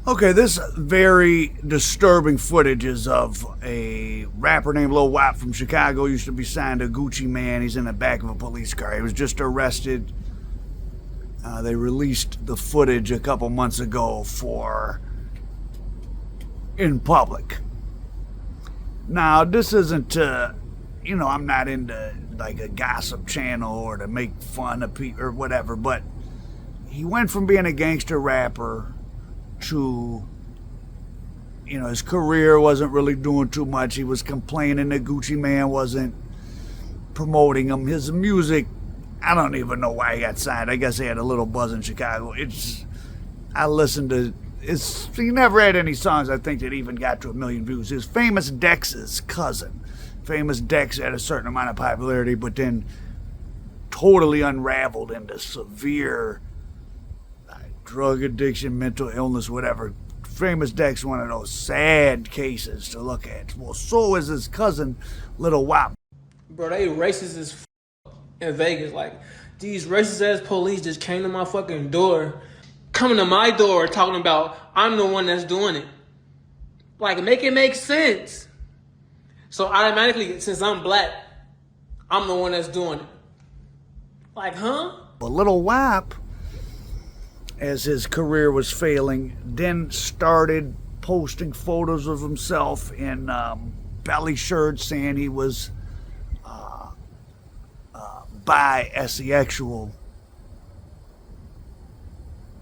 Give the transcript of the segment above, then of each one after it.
Okay, this very disturbing footage is of a rapper named Lil Wap from Chicago. Used to be signed to Gucci Man. He's in the back of a police car. He was just arrested. They released the footage a couple months ago for in public. Now, this isn't, I'm not into like a gossip channel or to make fun of people or whatever, but he went from being a gangster rapper to, his career wasn't really doing too much. He was complaining that Gucci Man wasn't promoting him. His music, I don't even know why he got signed. I guess he had a little buzz in Chicago. I listened to, he never had any songs, I think, that even got to 1 million views. His Famous Dex's cousin. Famous Dex had a certain amount of popularity, but then totally unraveled into severe drug addiction, mental illness, whatever. Famous Dex, one of those sad cases to look at. Well, so is his cousin, Lil Wap. Bro, they racist as in Vegas. Like, these racist ass police just came to my fucking door, coming to my door talking about I'm the one that's doing it. Like, make it make sense. So automatically, since I'm black, I'm the one that's doing it. Like, huh? But Lil Wap, as his career was failing, then started posting photos of himself in belly shirts saying he was bisexual.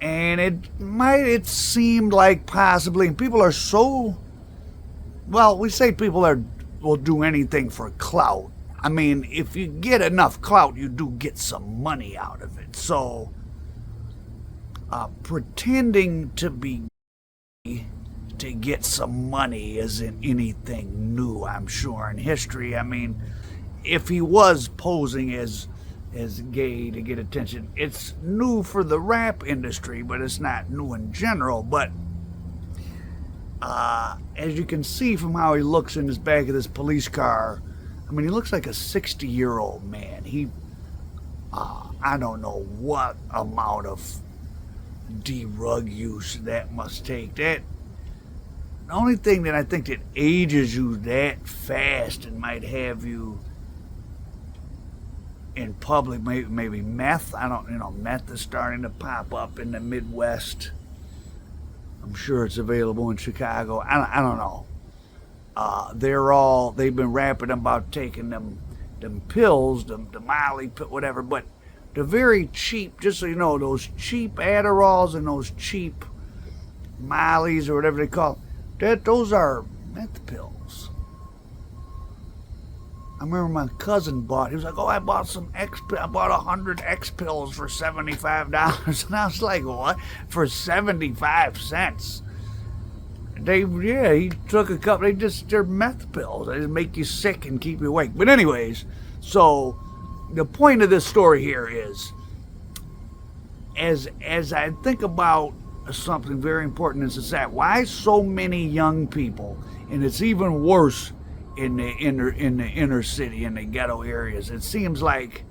And it seemed like possibly, and people are so, well, we say people will do anything for clout. I mean, if you get enough clout, you do get some money out of it. So pretending to be gay to get some money isn't anything new, I'm sure, in history. I mean, if he was posing as gay to get attention, it's new for the rap industry, but it's not new in general. But as you can see from how he looks in his back of this police car, I mean, he looks like a 60-year-old man. I don't know what amount of drug use that must take. The only thing that I think that ages you that fast and might have you in public, maybe meth. Meth is starting to pop up in the Midwest. I'm sure it's available in Chicago. I don't know. They've been rapping about taking them pills, the Molly, whatever, but they're very cheap. Just so you know, those cheap Adderalls and those cheap Mollies or whatever they call it, those are meth pills. I remember my cousin he was like, oh, I bought 100 X pills for $75. And I was like, what? For 75 cents? He took a couple, they're meth pills. They just make you sick and keep you awake. But anyways, so the point of this story here is, as I think about something very important in society, why so many young people, and it's even worse in the inner city, in the ghetto areas. It seems like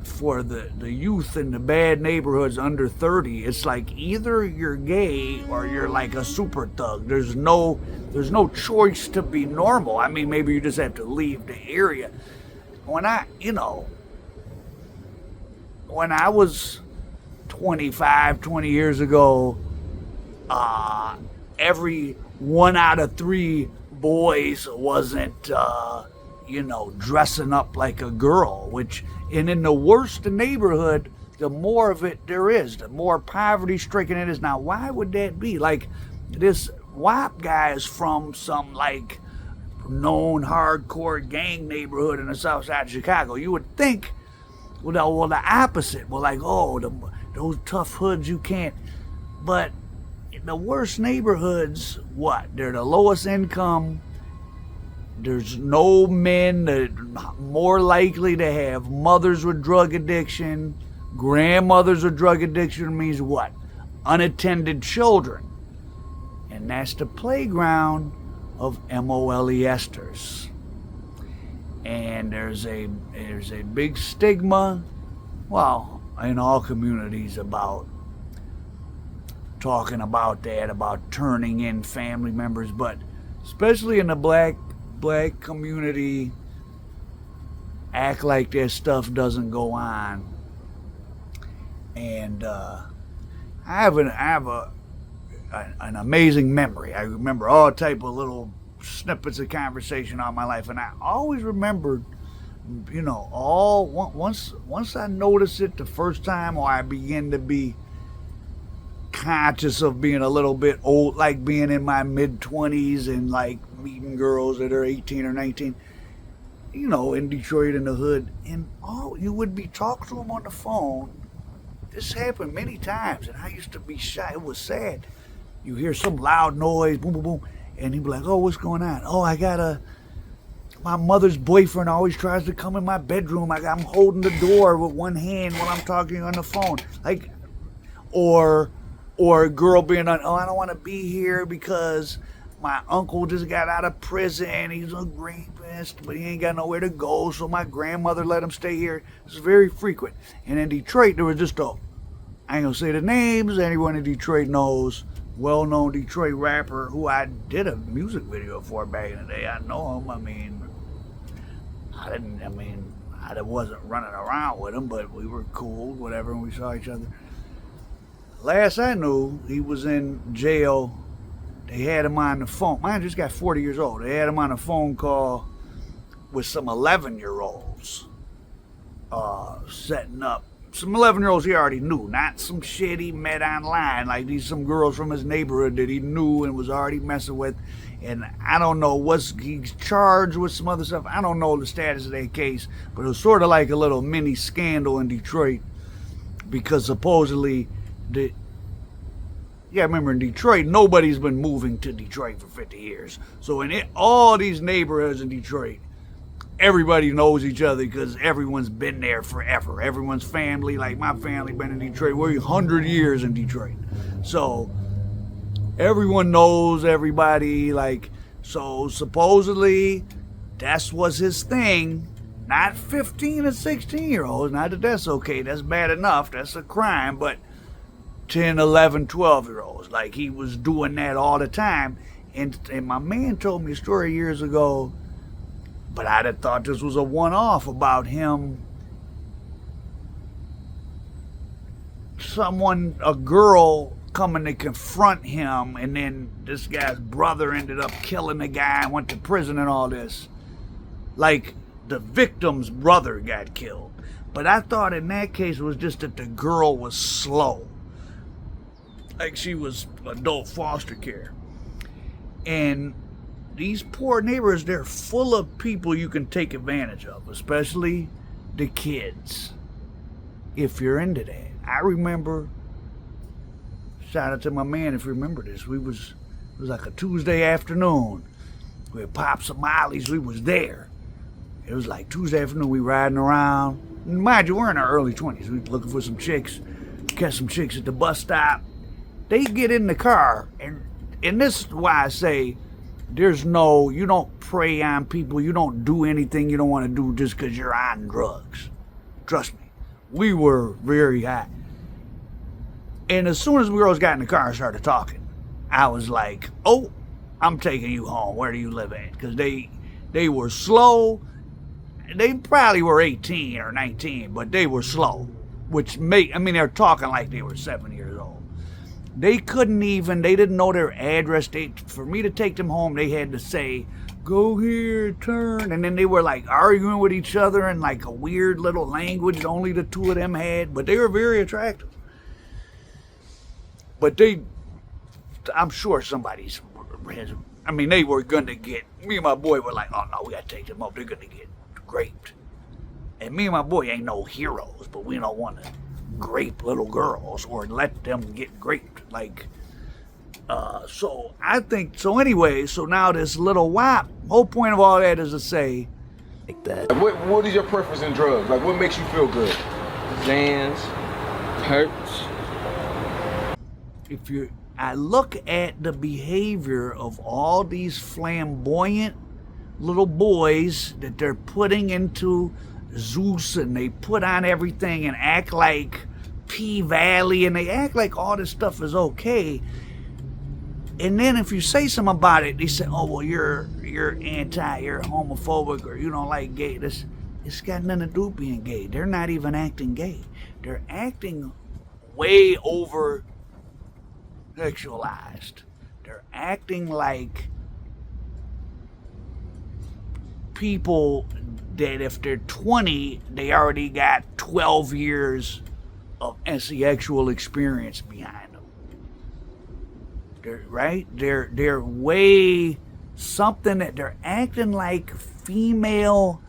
for the youth in the bad neighborhoods under 30, it's like either you're gay or you're like a super thug. There's no choice to be normal. I mean, maybe you just have to leave the area. When I was 20 years ago, every 1 out of 3 boys wasn't, dressing up like a girl, and in the worst neighborhood, the more of it there is, the more poverty stricken it is. Now, why would that be? Like, this WAP guy is from some, like, known hardcore gang neighborhood in the south side of Chicago. You would think, well, the opposite. Well, like, those tough hoods, you can't. But the worst neighborhoods, what? They're the lowest income. There's no men that are more likely to have mothers with drug addiction. Grandmothers with drug addiction means what? Unattended children. And that's the playground of molesters. And there's a big stigma, well, in all communities about talking about that, about turning in family members, but especially in the black community, act like that stuff doesn't go on. And I have an amazing memory. I remember all type of little snippets of conversation all my life, and I always remembered, you know, once I noticed it the first time, or I began to be conscious of being a little bit old, like being in my mid-20s and like meeting girls that are 18 or 19, you know, in Detroit in the hood, and you would be talking to them on the phone. This happened many times, and I used to be shy. It was sad. You hear some loud noise, boom, boom, boom, and he'd be like, "Oh, what's going on?" "Oh, my mother's boyfriend always tries to come in my bedroom. I'm holding the door with one hand while I'm talking on the phone." Like, or a girl being on, "Oh, I don't want to be here because my uncle just got out of prison. He's a rapist, but he ain't got nowhere to go, so my grandmother let him stay here." It's very frequent. And in Detroit, there was just I ain't gonna say the names, anyone in Detroit knows, well-known Detroit rapper who I did a music video for back in the day. I know him. I wasn't running around with him, but we were cool, whatever, and we saw each other. Last I knew, he was in jail. They had him on the phone. Mine just got 40 years old. They had him on a phone call with some 11-year-olds, setting up. Some 11-year-olds he already knew, not some shit he met online, like some girls from his neighborhood that he knew and was already messing with. And I don't know, he's charged with some other stuff. I don't know the status of that case, but it was sort of like a little mini scandal in Detroit, because supposedly, I remember in Detroit, nobody's been moving to Detroit for 50 years. So in all these neighborhoods in Detroit, everybody knows each other because everyone's been there forever. Everyone's family, like my family, been in Detroit. We're 100 years in Detroit. So everyone knows everybody. Like, so supposedly that was his thing. Not 15 and 16-year-olds. Not that that's okay. That's bad enough. That's a crime. But 10, 11, 12-year-olds. Like, he was doing that all the time. And my man told me a story years ago, but I'd have thought this was a one-off about him. A girl coming to confront him, and then this guy's brother ended up killing the guy and went to prison and all this. Like, the victim's brother got killed. But I thought in that case it was just that the girl was slow. Like, she was adult foster care. And these poor neighborhoods, they're full of people you can take advantage of, especially the kids, if you're into that. I remember, shout out to my man if you remember this, it was like a Tuesday afternoon. We had popped some mollies, we was there. It was like Tuesday afternoon, we riding around. And mind you, we're in our early 20s. We looking for some chicks, catch some chicks at the bus stop. They get in the car, and this is why I say, you don't prey on people. You don't do anything you don't want to do just because you're on drugs. Trust me. We were very high. And as soon as the girls got in the car and started talking, I was like, "Oh, I'm taking you home. Where do you live at?" Because they were slow. They probably were 18 or 19, but they were slow. They're talking like they were 7 years old. They didn't know their address. For me to take them home, they had to say, "Go here, turn." And then they were like arguing with each other in like a weird little language only the two of them had, but they were very attractive. But I'm sure they were going to me and my boy were like, "Oh no, we got to take them home. They're going to get raped." And me and my boy ain't no heroes, but we don't want to grape little girls or let them get raped. Like, so now this Lil Wap, whole point of all that is to say like that. What is your preference in drugs? Like, what makes you feel good? Zans, Perks. I look at the behavior of all these flamboyant little boys that they're putting into Zeus, and they put on everything and act like P-Valley, and they act like all this stuff is okay. And then if you say something about it, they say, oh, well, you're you're homophobic, or you don't like gay. It's got nothing to do with being gay. They're not even acting gay. They're acting way over sexualized. They're acting like people that if they're 20, they already got 12 years of sexual experience behind them. They're way something that they're acting like female,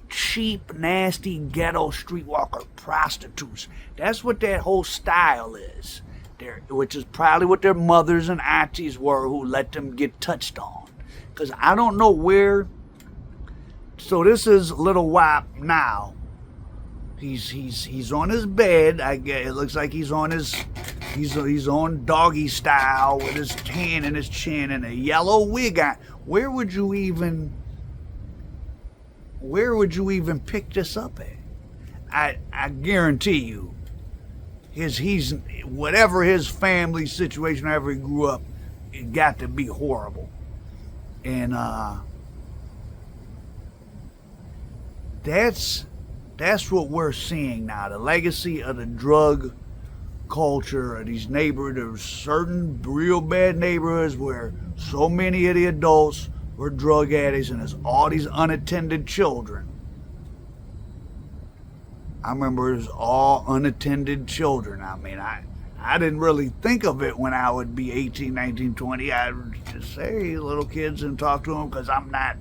cheap, nasty, ghetto streetwalker prostitutes. That's what that whole style is. Which is probably what their mothers and aunties were who let them get touched on. Because I don't know where. So this is Lil Wap now. He's on his bed. I guess it looks like he's on doggy style with his hand in his chin and a yellow wig on. Where would you even pick this up at? I guarantee you, he's whatever his family situation, however he grew up, it got to be horrible. And that's what we're seeing now. The legacy of the drug culture of these neighborhoods. There's certain real bad neighborhoods where so many of the adults were drug addicts, and there's all these unattended children. I remember it was all unattended children. I mean, I didn't really think of it when I would be 18, 19, 20. I would just say, hey, little kids, and talk to them, because I'm not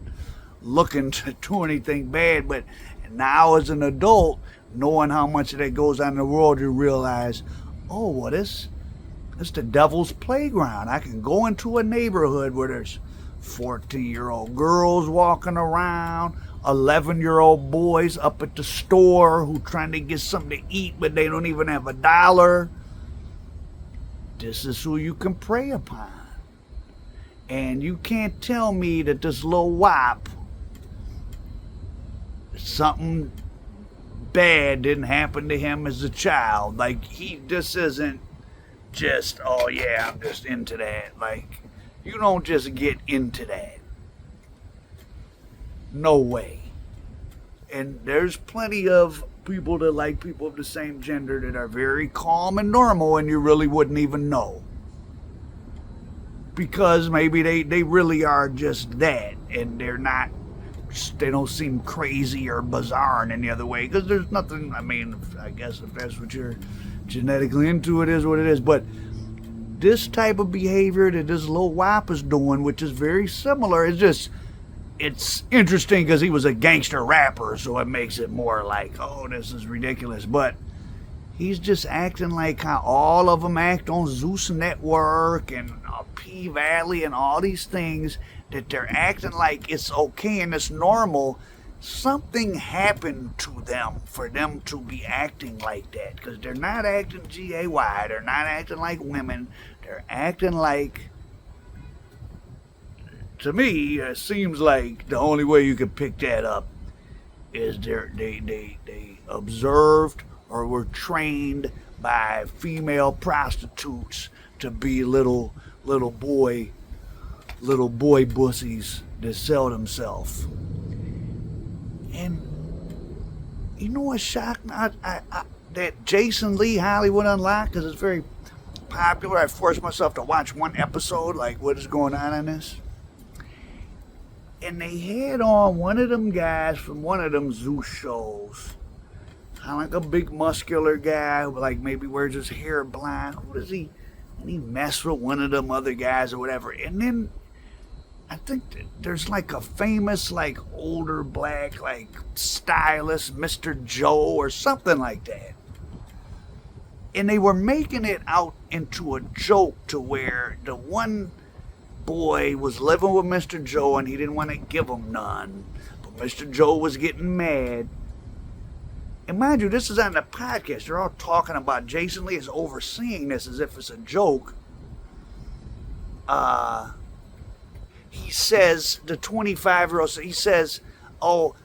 looking to do anything bad. But now as an adult, knowing how much of that goes on in the world, you realize, oh, well, this the devil's playground. I can go into a neighborhood where there's 14-year-old girls walking around, 11-year-old boys up at the store who trying to get something to eat, but they don't even have $1. This is who you can prey upon. And you can't tell me that this Lil Wap, something bad didn't happen to him as a child. Like, this isn't just, oh yeah, I'm just into that. Like, you don't just get into that. No way. And there's plenty of people that like people of the same gender that are very calm and normal, and you really wouldn't even know. Because maybe they really are just that, and they don't seem crazy or bizarre in any other way. Because there's nothing, I mean, I guess if that's what you're genetically into, it is what it is. But this type of behavior that this Lil Wap is doing, which is very similar, it's interesting because he was a gangster rapper, so it makes it more like, oh, this is ridiculous. But he's just acting like how all of them act on Zeus Network and P-Valley and all these things, that they're acting like it's okay and it's normal. Something happened to them for them to be acting like that, because they're not acting gay. They're not acting like women. They're acting like, to me, it seems like the only way you can pick that up is they observed or were trained by female prostitutes to be little boy bussies that sell themselves. And you know what's shocking? That Jason Lee Hollywood Unlocked, because it's very popular. I forced myself to watch one episode, like what is going on this. And they had on one of them guys from one of them Zeus shows. Kind of like a big muscular guy who like maybe wears his hair blonde. What is he? And he messed with one of them other guys or whatever. And then I think there's like a famous like older black like stylist, Mr. Joe or something like that. And they were making it out into a joke to where the one boy was living with Mr. Joe and he didn't want to give him none. But Mr. Joe was getting mad. And mind you, this is on the podcast. They're all talking about Jason Lee is overseeing this as if it's a joke. He says, the 25-year-old, he says, oh,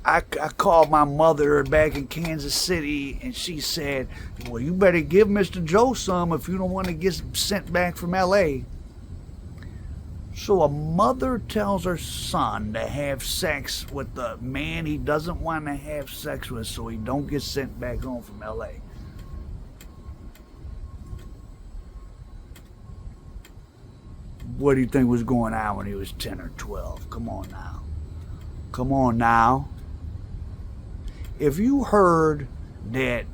I called my mother back in Kansas City, and she said, well, you better give Mr. Joe some if you don't want to get sent back from L.A. So a mother tells her son to have sex with the man he doesn't want to have sex with so he don't get sent back home from L.A. What do you think was going on when he was 10 or 12? Come on now. Come on now. If you heard that,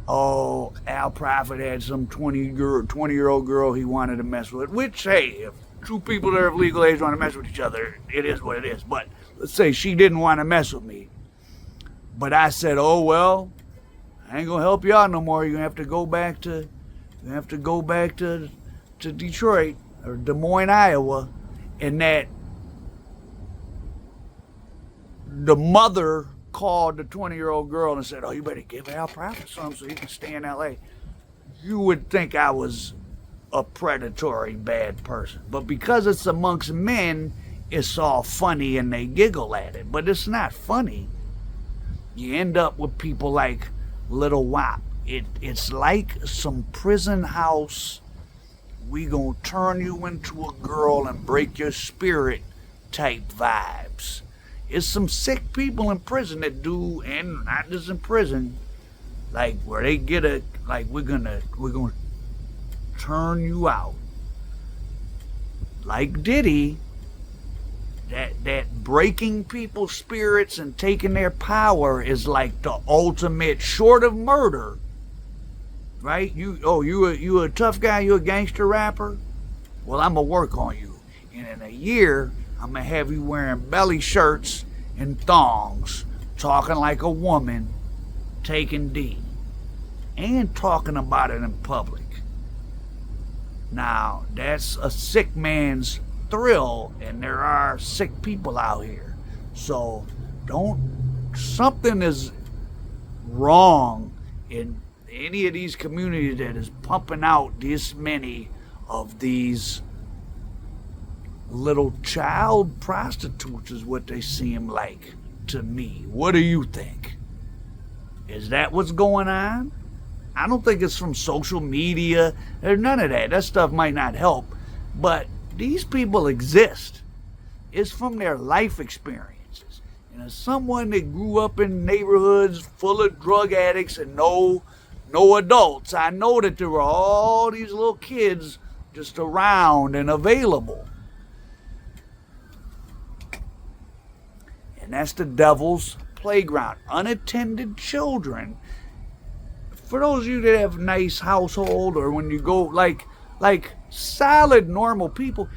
oh, Al Prophet had some 20-year-old girl he wanted to mess with, which, hey, if two people that are of legal age want to mess with each other, it is what it is. But let's say she didn't want to mess with me. But I said, oh, well, I ain't going to help you out no more. You're going to have to go back to Detroit or Des Moines, Iowa. And that the mother called the 20-year-old girl and said, oh, you better give Al Prophet some so he can stay in L.A. You would think I was a predatory bad person. But because it's amongst men, it's all funny and they giggle at it. But it's not funny. You end up with people like Lil Wap. It's like some prison house, we gonna turn you into a girl and break your spirit type vibes. It's some sick people in prison that do, and not just in prison, like where they get a, like we're gonna turn you out. Like Diddy, that breaking people's spirits and taking their power is like the ultimate, short of murder, right? You a tough guy, you a gangster rapper? Well, I'm gonna work on you. And in a year, I'm gonna have you wearing belly shirts and thongs, talking like a woman, taking D, and talking about it in public. Now, that's a sick man's thrill, and there are sick people out here. So, something is wrong in any of these communities that is pumping out this many of these little child prostitutes is what they seem like to me. What do you think? Is that what's going on? I don't think it's from social media. There's none of that. That stuff might not help. But these people exist. It's from their life experiences. And as someone that grew up in neighborhoods full of drug addicts and no adults, I know that there were all these little kids just around and available. And that's the devil's playground. Unattended children. For those of you that have nice household, or when you go like solid normal people,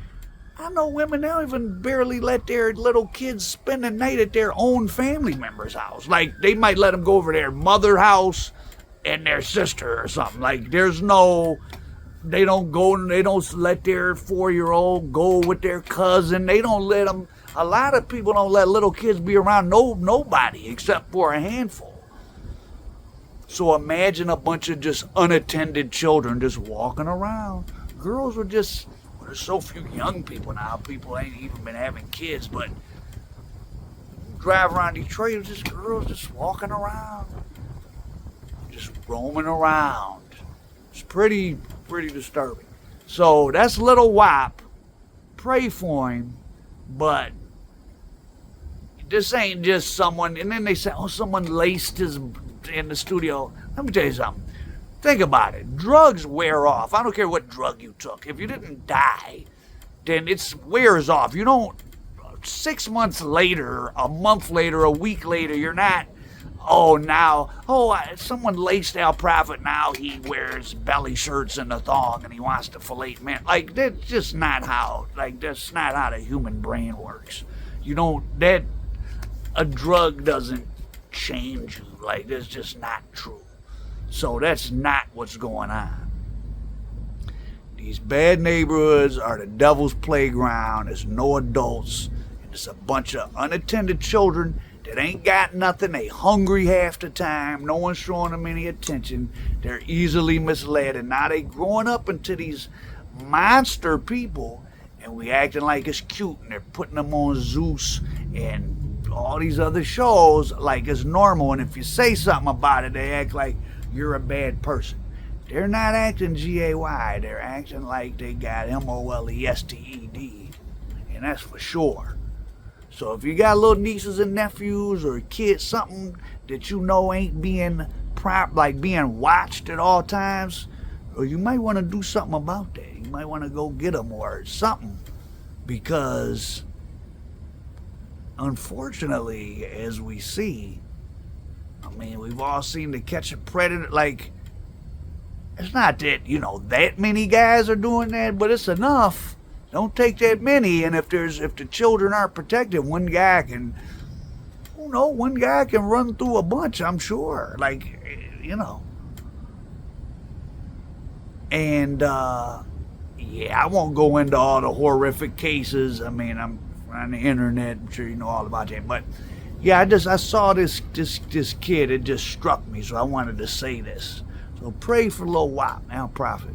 I know women, they don't even barely let their little kids spend the night at their own family member's house. Like they might let them go over their mother's house and their sister or something. Like they don't let their 4-year-old go with their cousin. They don't let them. A lot of people don't let little kids be around nobody except for a handful. So imagine a bunch of just unattended children just walking around. Girls are just, well, there's so few young people now. People ain't even been having kids, but drive around Detroit, it's just girls just walking around, just roaming around. It's pretty disturbing. So that's Lil Wap. Pray for him, but this ain't just someone. And then they say, oh, someone laced his in the studio. Let me tell you something. Think about it. Drugs wear off. I don't care what drug you took. If you didn't die, then it wears off. You don't, 6 months later, a month later, a week later, you're not, someone laced Al Prophet, now he wears belly shirts and a thong and he wants to fillet men. Like, that's just not how, that's not how the human brain works. A drug doesn't change you. Like, that's just not true. So that's not what's going on. These bad neighborhoods are the devil's playground. There's no adults. And it's a bunch of unattended children that ain't got nothing. They hungry half the time. No one's showing them any attention. They're easily misled. And now they growing up into these monster people, and we acting like it's cute, and they're putting them on Zeus and all these other shows like it's normal, and if you say something about it, they act like you're a bad person. They're not acting GAY. They're acting like they got MOLESTED, and that's for sure. So if you got little nieces and nephews or kids, something that you know ain't being being watched at all times, or you might want to do something about that. You might want to go get them or something, because unfortunately, as we see, I mean, we've all seen The Catch a Predator. Like, it's not that, that many guys are doing that, but it's enough. Don't take that many. And if the children aren't protected, one guy can run through a bunch, I'm sure. Like, And, yeah, I won't go into all the horrific cases. I mean, I'm on the internet. I'm sure you know all about that. But, yeah, I saw this kid. It just struck me, so I wanted to say this. So pray for Lil Wap. Now, Prophet.